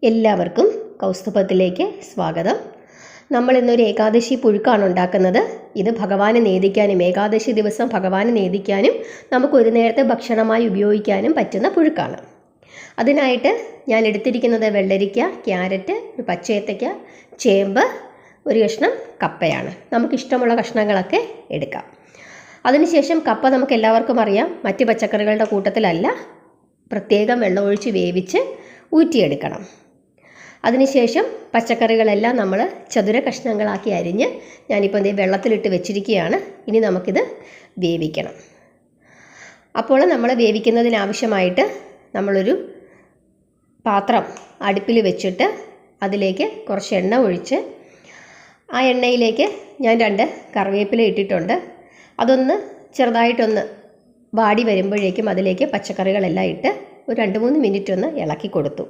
എല്ലാവർക്കും കൗസ്തുഭത്തിലേക്ക് സ്വാഗതം. നമ്മൾ ഇന്നൊരു ഏകാദശി പുഴുക്കാണ് ഉണ്ടാക്കുന്നത്. ഇത് ഭഗവാന് നേദിക്കാനും ഏകാദശി ദിവസം ഭഗവാന് നേദിക്കാനും നമുക്കൊരു നേരത്തെ ഭക്ഷണമായി ഉപയോഗിക്കാനും പറ്റുന്ന പുഴുക്കാണ്. അതിനായിട്ട് ഞാൻ എടുത്തിരിക്കുന്നത് വെള്ളരിക്ക, ക്യാരറ്റ്, ഒരു പച്ചയേത്തയ്ക്ക, ചേമ്പ്, ഒരു കഷ്ണം കപ്പയാണ്. നമുക്കിഷ്ടമുള്ള കഷ്ണങ്ങളൊക്കെ എടുക്കാം. അതിനുശേഷം കപ്പ നമുക്ക് എല്ലാവർക്കും അറിയാം, മറ്റ് പച്ചക്കറികളുടെ കൂട്ടത്തിലല്ല, പ്രത്യേകം വെള്ളമൊഴിച്ച് വേവിച്ച് ഊറ്റിയെടുക്കണം. അതിനുശേഷം പച്ചക്കറികളെല്ലാം നമ്മൾ ചതുര കഷ്ണങ്ങളാക്കി അരിഞ്ഞ് ഞാനിപ്പോൾ ഇതേ വെള്ളത്തിലിട്ട് വെച്ചിരിക്കുകയാണ്. ഇനി നമുക്കിത് വേവിക്കണം. അപ്പോൾ നമ്മൾ വേവിക്കുന്നതിനാവശ്യമായിട്ട് നമ്മളൊരു പാത്രം അടുപ്പിൽ വെച്ചിട്ട് അതിലേക്ക് കുറച്ച് എണ്ണ ഒഴിച്ച് ആ എണ്ണയിലേക്ക് ഞാൻ 2 കറിവേപ്പില ഇട്ടിട്ടുണ്ട്. അതൊന്ന് ചെറുതായിട്ടൊന്ന് വാടി വരുമ്പോഴേക്കും അതിലേക്ക് പച്ചക്കറികളെല്ലാം ഇട്ട് ഒരു 2-3 മിനിറ്റ് ഒന്ന് ഇളക്കി കൊടുത്തു.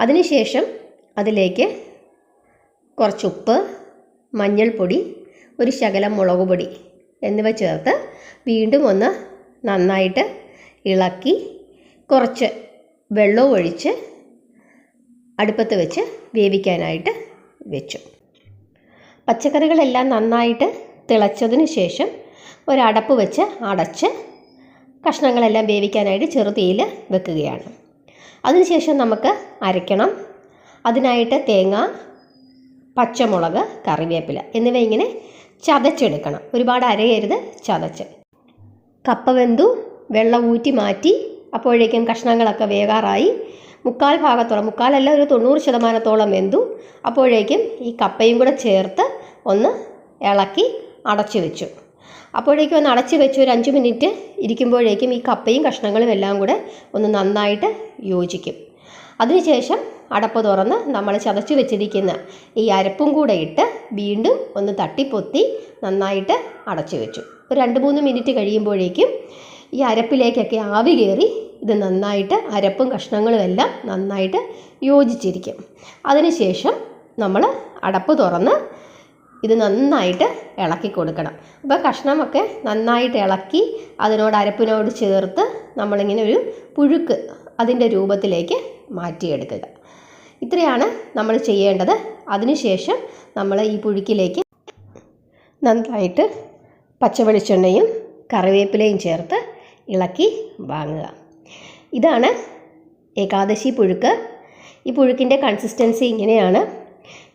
അതിനുശേഷം അതിലേക്ക് കുറച്ച് ഉപ്പ്, മഞ്ഞൾപ്പൊടി, ഒരു ശകലം മുളക് പൊടി എന്നിവ ചേർത്ത് വീണ്ടും ഒന്ന് നന്നായിട്ട് ഇളക്കി കുറച്ച് വെള്ളവും ഒഴിച്ച് അടുപ്പത്ത് വെച്ച് വേവിക്കാനായിട്ട് വെച്ചു. പച്ചക്കറികളെല്ലാം നന്നായിട്ട് തിളച്ചതിന് ശേഷം ഒരടപ്പ് വെച്ച് അടച്ച് കഷ്ണങ്ങളെല്ലാം വേവിക്കാനായിട്ട് ചെറുതീയിൽ വെക്കുകയാണ്. അതിനുശേഷം നമുക്ക് അരയ്ക്കണം. അതിനായിട്ട് തേങ്ങ, പച്ചമുളക്, കറിവേപ്പില എന്നിവ ഇങ്ങനെ ചതച്ചെടുക്കണം. ഒരുപാട് അരയരുത്, ചതച്ച്. കപ്പ വെന്തു, വെള്ളം ഊറ്റി മാറ്റി. അപ്പോഴേക്കും കഷ്ണങ്ങളൊക്കെ വേകാറായി. മുക്കാലല്ല, ഒരു 90% വെന്തു. അപ്പോഴേക്കും ഈ കപ്പയും കൂടെ ചേർത്ത് ഒന്ന് ഇളക്കി അടച്ചു വെച്ചു. അപ്പോഴേക്കും ഒന്ന് അടച്ച് വെച്ച് ഒരു 5 മിനിറ്റ് ഇരിക്കുമ്പോഴേക്കും ഈ കപ്പയും കഷ്ണങ്ങളും എല്ലാം കൂടെ ഒന്ന് നന്നായിട്ട് യോജിക്കും. അതിനുശേഷം അടപ്പ് തുറന്ന് നമ്മൾ ചതച്ച് വെച്ചിരിക്കുന്ന ഈ അരപ്പും കൂടെ ഇട്ട് വീണ്ടും ഒന്ന് തട്ടിപ്പൊത്തി നന്നായിട്ട് അടച്ചു വെച്ചു. ഒരു 2-3 മിനിറ്റ് കഴിയുമ്പോഴേക്കും ഈ അരപ്പിലേക്കൊക്കെ ആവി കയറി ഇത് നന്നായിട്ട് അരപ്പും കഷ്ണങ്ങളും എല്ലാം നന്നായിട്ട് യോജിച്ചിരിക്കും. അതിനുശേഷം നമ്മൾ അടപ്പ് തുറന്ന് ഇത് നന്നായിട്ട് ഇളക്കി കൊടുക്കണം. അപ്പോൾ കഷ്ണമൊക്കെ നന്നായിട്ട് ഇളക്കി അതിനോട് അരപ്പിനോട് ചേർത്ത് നമ്മളിങ്ങനെ ഒരു പുഴുക്ക് അതിൻ്റെ രൂപത്തിലേക്ക് മാറ്റിയെടുക്കുക. ഇത്രയാണ് നമ്മൾ ചെയ്യേണ്ടത്. അതിനുശേഷം നമ്മൾ ഈ പുഴുക്കിലേക്ക് നന്നായിട്ട് പച്ചവെളിച്ചെണ്ണയും കറിവേപ്പിലയും ചേർത്ത് ഇളക്കി വാങ്ങുക. ഇതാണ് ഏകാദശി പുഴുക്ക്. ഈ പുഴുക്കിൻ്റെ കൺസിസ്റ്റൻസി ഇങ്ങനെയാണ്.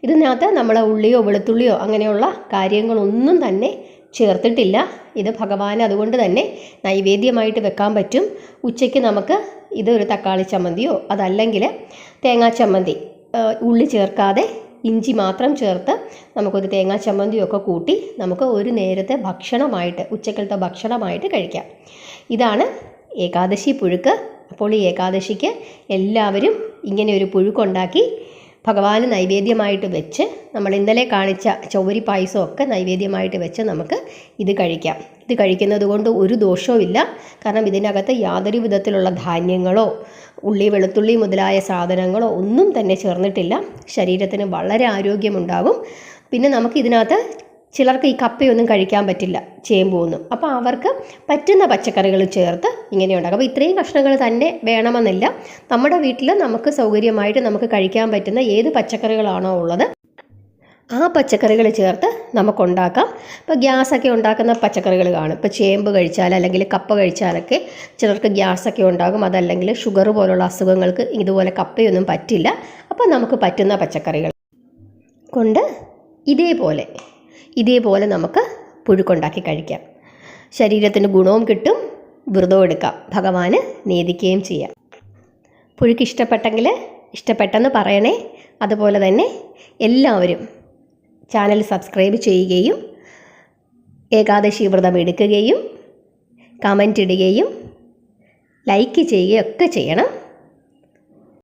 ഇതിനകത്ത് നമ്മൾ ഉള്ളിയോ വെളുത്തുള്ളിയോ അങ്ങനെയുള്ള കാര്യങ്ങളൊന്നും തന്നെ ചേർത്തിട്ടില്ല. ഇത് ഭഗവാന് അതുകൊണ്ട് തന്നെ നൈവേദ്യമായിട്ട് വെക്കാൻ പറ്റും. ഉച്ചയ്ക്ക് നമുക്ക് ഇതൊരു തക്കാളി ചമ്മന്തിയോ അതല്ലെങ്കിൽ തേങ്ങാ ചമ്മന്തി, ഉള്ളി ചേർക്കാതെ ഇഞ്ചി മാത്രം ചേർത്ത് നമുക്കൊരു തേങ്ങാ ചമ്മന്തിയോ ഒക്കെ കൂട്ടി നമുക്ക് ഒരു നേരത്തെ ഭക്ഷണമായിട്ട്, ഉച്ചക്കലത്തെ ഭക്ഷണമായിട്ട് കഴിക്കാം. ഇതാണ് ഏകാദശി പുഴുക്ക്. അപ്പോൾ ഈ ഏകാദശിക്ക് എല്ലാവരും ഇങ്ങനെ ഒരു പുഴുക്കുണ്ടാക്കി ഭഗവാന് നൈവേദ്യമായിട്ട് വെച്ച്, നമ്മൾ ഇന്നലെ കാണിച്ച ചൗവരി പായസമൊക്കെ നൈവേദ്യമായിട്ട് വെച്ച് നമുക്ക് ഇത് കഴിക്കാം. ഇത് കഴിക്കുന്നത് കൊണ്ട് ഒരു ദോഷവുമില്ല. കാരണം ഇതിനകത്ത് യാതൊരു വിധത്തിലുള്ള ധാന്യങ്ങളോ ഉള്ളി വെളുത്തുള്ളി മുതലായ സാധനങ്ങളോ ഒന്നും തന്നെ ചേർന്നിട്ടില്ല. ശരീരത്തിന് വളരെ ആരോഗ്യമുണ്ടാകും. പിന്നെ നമുക്ക് ഇതിനകത്ത് ചിലർക്ക് ഈ കപ്പയൊന്നും കഴിക്കാൻ പറ്റില്ല, ചേമ്പൊന്നും. അപ്പോൾ അവർക്ക് പറ്റുന്ന പച്ചക്കറികൾ ചേർത്ത് ഇങ്ങനെ ഉണ്ടാകും. അപ്പോൾ ഇത്രയും കഷ്ണങ്ങൾ തന്നെ വേണമെന്നില്ല. നമ്മുടെ വീട്ടിൽ നമുക്ക് സൗകര്യമായിട്ട് നമുക്ക് കഴിക്കാൻ പറ്റുന്ന ഏത് പച്ചക്കറികളാണോ ഉള്ളത് ആ പച്ചക്കറികൾ ചേർത്ത് നമുക്കുണ്ടാക്കാം. ഇപ്പോൾ ഗ്യാസൊക്കെ ഉണ്ടാക്കുന്ന പച്ചക്കറികൾ കാണും. ഇപ്പോൾ ചേമ്പ് കഴിച്ചാൽ അല്ലെങ്കിൽ കപ്പ കഴിച്ചാലൊക്കെ ചിലർക്ക് ഗ്യാസൊക്കെ ഉണ്ടാകും. അതല്ലെങ്കിൽ ഷുഗർ പോലുള്ള അസുഖങ്ങൾക്ക് ഇതുപോലെ കപ്പയൊന്നും പറ്റില്ല. അപ്പോൾ നമുക്ക് പറ്റുന്ന പച്ചക്കറികൾ കൊണ്ട് ഇതേപോലെ നമുക്ക് പുഴുക്കുണ്ടാക്കി കഴിക്കാം. ശരീരത്തിന് ഗുണവും കിട്ടും, വ്രതവും എടുക്കാം, ഭഗവാന് നേദിക്കുകയും ചെയ്യാം. പുഴുക്ക് ഇഷ്ടപ്പെട്ടെന്ന് പറയണേ. അതുപോലെ തന്നെ എല്ലാവരും ചാനൽ സബ്സ്ക്രൈബ് ചെയ്യുകയും ഏകാദശി വ്രതം എടുക്കുകയും കമൻ്റ് ഇടുകയും ലൈക്ക് ചെയ്യുകയും ഒക്കെ ചെയ്യണം.